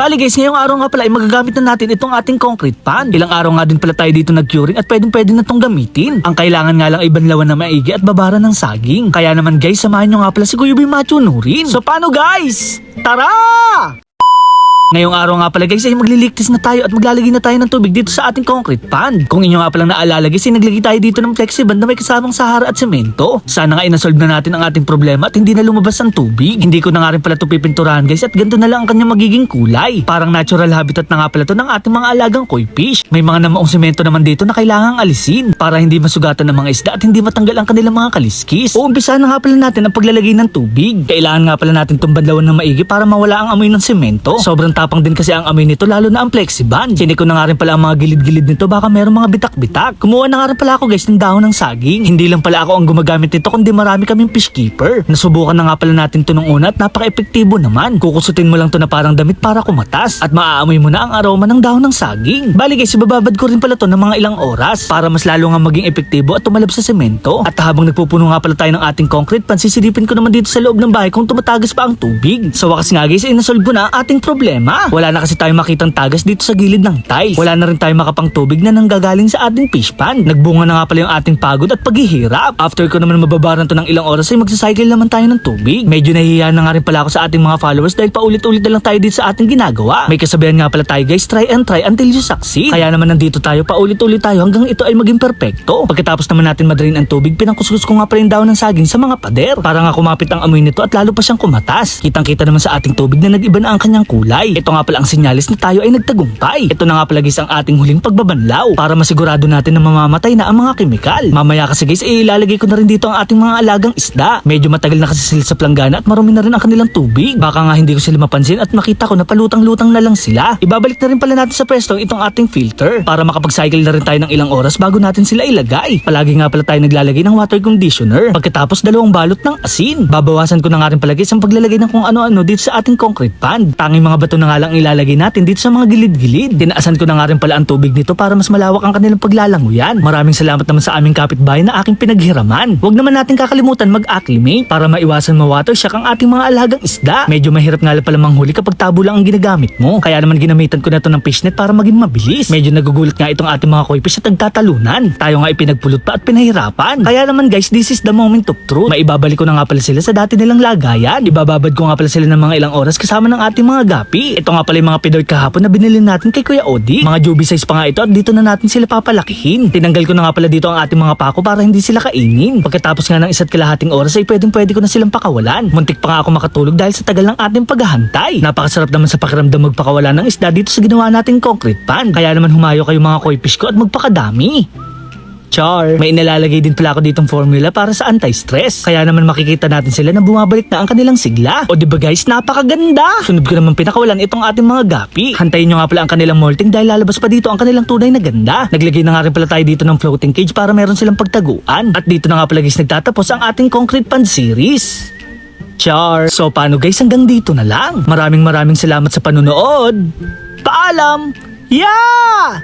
Bali guys, ngayong araw nga pala ay magagamit na natin itong ating concrete pan. Ilang araw nga din pala tayo dito nag-curing at pwede na itong gamitin. Ang kailangan nga lang ay banlawan na maigi at babara ng saging. Kaya naman guys, samahan nyo nga pala si Kuya Macho Nurin. So paano guys? Tara! Ngayong araw nga pala guys ay magliligtas na tayo at maglalagay na tayo ng tubig dito sa ating concrete pan. Kung inyo nga palang naalala guys ay naglagay tayo dito ng flexiband na may kasamang sahara at semento. Sana nga inasolve na natin ang ating problema at hindi na lumabas ang tubig. Hindi ko na nga rin pala ito pipinturahan guys at ganito na lang ang kanyang magiging kulay. Parang natural habitat na nga pala ito ng ating mga alagang koi fish. May mga namaong semento naman dito na kailangang alisin para hindi masugatan ng mga isda at hindi matanggal ang kanilang mga kaliskis. Uumpisahan na nga pala natin ang paglalagay ng tubig. Kailangan nga pala natin itong banlawan ng maigi para mawala ang amoy ng semento. Sobrang tapang din kasi ang amoy nito lalo na ang flexiband. Sinik ko na nga rin pala ang mga gilid-gilid nito baka meron mga bitak-bitak. Kumuha na nga rin pala ako guys ng dahon ng saging. Hindi lang pala ako ang gumagamit nito kundi marami kaming fish keeper. Nasubukan na nga pala natin ito nung una at napaka-epektibo naman. Kukusutin mo lang to na parang damit para kumatas at maaamoy mo na ang aroma ng dahon ng saging. Bali guys, ibababad ko rin pala to ng mga ilang oras para mas lalo nga maging epektibo at tumalab sa semento. At habang nagpupuno nga pala tayo ng ating concrete pan, sisilipin ko naman dito sa loob ng bahay kung tumatagas pa ang tubig. Sa wakas nga guys ay nasolve ko na ang ating problema. Wala na kasi tayo makitang tagas dito sa gilid ng tiles. Wala na rin tayo makapang tubig na nanggagaling sa ating fish pan. Nagbunga na nga pala yung ating pagod at paghihirap. After ko naman mababaran to ng ilang oras ay magsacycle naman tayo ng tubig. Medyo nahihiya na nga rin pala ako sa ating mga followers dahil paulit-ulit na lang tayo dito sa ating ginagawa. May kasabihan nga pala tayo guys, try and try until you succeed. Kaya naman nandito tayo paulit-ulit tayo hanggang ito ay maging perpekto. Pagkatapos naman natin madrain ang tubig, pinangkuskus ko nga pala yung dahon ng saging sa mga pader para nga kumapit ang amoy nito at lalo pa siyang kumatas. Kitang-kita naman sa ating tubig na nag-iba na ang kanyang kulay. Ito nga pala ang sinyalis na tayo ay nagtagumpay. Ito na nga pala guys ang ating huling pagbabanlaw para masigurado natin na mamamatay na ang mga kemikal. Mamaya kasi guys ilalagay ko na rin dito ang ating mga alagang isda. Medyo matagal na kasi sila sa planggana at marumi na rin ang kanilang tubig. Baka nga hindi ko sila mapansin at makita ko na palutang-lutang na lang sila. Ibabalik na rin pala natin sa pwesto itong ating filter para makapag-cycle na rin tayo ng ilang oras bago natin sila ilagay. Palagi nga pala tayo naglalagay ng water conditioner. Pagkatapos 2 balot ng asin. Babawasan ko na nga rin pala guys ang paglalagay ng kung ano-ano dito sa ating concrete pan. Tanging mga bato na nga lang ilalagay natin dito sa mga gilid-gilid. Tinaasan ko na nga rin pala ang tubig nito para mas malawak ang kanilang paglalanguyan. Maraming salamat naman sa aming kapitbahay na aking pinaghiraman. Huwag naman natin kakalimutan mag-acclimate para maiwasan ma-water shock ang ating mga alagang isda. Medyo mahirap nga pala manghuli kapag tabo lang ang ginagamit mo. Kaya naman ginamitan ko na ito ng fishnet para maging mabilis. Medyo nagugulat nga itong ating mga koi fish at nagtatalunan. Tayo nga ipinagpulot pa at pinahirapan. Kaya naman guys, this is the moment of truth. Maibabalik ko na nga pala sila sa dati nilang lagayan. Ibababad ko nga pala sila ng mga ilang oras kasama ng ating mga gapi. Ito nga pala yung mga pidort kahapon na binili natin kay Kuya Odi. Mga juby size pa nga ito at dito na natin sila papalakihin. Tinanggal ko na nga pala dito ang ating mga pako para hindi sila kainin. Pagkatapos nga ng 1.5 oras ay pwede ko na silang pakawalan. Muntik pa nga ako makatulog dahil sa tagal ng ating paghahantay. Napakasarap naman sa pakiramdam magpakawalan ng isda dito sa ginawa nating concrete pan. Kaya naman humayo kayo mga koi fish ko at magpakadami. Char. May inalalagay din pala ako ditong formula para sa anti-stress. Kaya naman makikita natin sila na bumabalik na ang kanilang sigla. O diba guys, napakaganda! Sunod ko naman pinakawalan itong ating mga gapi. Hantayin nyo nga pala ang kanilang molting dahil lalabas pa dito ang kanilang tunay na ganda. Naglagay na nga rin pala tayo dito ng floating cage para meron silang pagtaguan. At dito na nga pala guys nagtatapos ang ating concrete pan series. Char. So paano guys, hanggang dito na lang. Maraming salamat sa panunood. Paalam! Yeah!